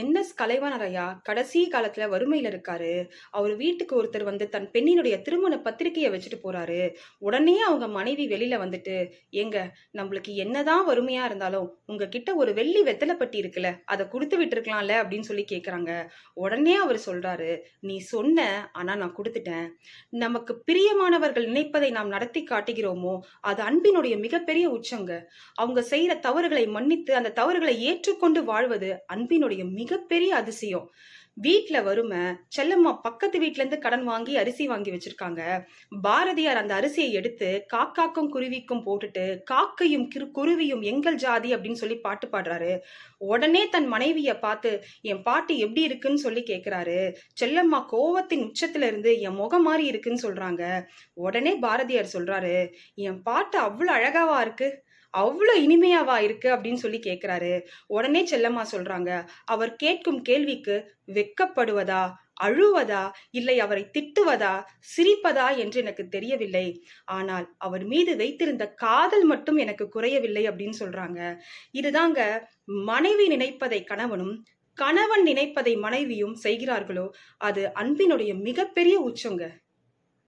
கலைவாணர் ஐயா கடைசி காலத்துல வறுமையில இருக்காரு. அவர் வீட்டுக்கு ஒருத்தர் வந்து தன் பெண்ணினுடைய திருமண பத்திரிக்கைய வச்சுட்டு போறாரு. உடனே அவங்க மனைவி வெளியில வந்துட்டு, "ஏங்க, நம்மளுக்கு என்னதான் வறுமையா இருந்தாலும் உங்ககிட்ட ஒரு வெள்ளி வெத்தல பெட்டி இருக்குல்ல, அத குடுத்து விட்டுருக்கலாம்ல" அப்படின்னு சொல்லி கேட்கறாங்க. உடனே அவர் சொல்றாரு, "நீ சொன்ன, ஆனா நான் குடுத்துட்டேன். நமக்கு பிரியமானவர்கள் நினைப்பதை நாம் நடத்தி காட்டுகிறோமோ, அது அன்பினுடைய மிகப்பெரிய உச்சங்க. அவங்க செய்யற தவறுகளை மன்னித்து அந்த தவறுகளை ஏற்றுக்கொண்டு வாழ்வது அன்பினுடைய மிகப்பெரிய அதிசயம். வீட்ல வறுமை, செல்லம்மா பக்கத்து வீட்ல இருந்து கடன் வாங்கி அரிசி வாங்கி வச்சிருக்காங்க. பாரதியார் அந்த அரிசியை எடுத்து காக்காக்கும் குருவிக்கும் போட்டுட்டு, காக்கையும் குருவியும் எங்கள் ஜாதி அப்படின்னு சொல்லி பாட்டு பாடுறாரு. உடனே தன் மனைவிய பார்த்து, என் பாட்டு எப்படி இருக்குன்னு சொல்லி கேக்குறாரு. செல்லம்மா கோவத்தின் உச்சத்துல இருந்து என் முகம் மாறி இருக்குன்னு சொல்றாங்க. உடனே பாரதியார் சொல்றாரு, என் பாட்டு அவ்வளவு அழகாவா இருக்கு, அவ்ளோ இனிமையாவா இருக்கு அப்படின்னு சொல்லி கேட்கிறாரு. உடனே செல்லம்மா சொல்றாங்க, அவர் கேட்கும் கேள்விக்கு வெட்கப்படுவதா, அழுவதா, இல்லை அவரை திட்டுவதா, சிரிப்பதா என்று எனக்கு தெரியவில்லை. ஆனால் அவர் மீது வைத்திருந்த காதல் மட்டும் எனக்கு குறையவில்லை அப்படின்னு சொல்றாங்க. இதுதாங்க மனைவி நினைப்பதை கணவனும், கணவன் நினைப்பதை மனைவியும் செய்கிறார்களோ, அது அன்பினுடைய மிகப்பெரிய உச்சங்க.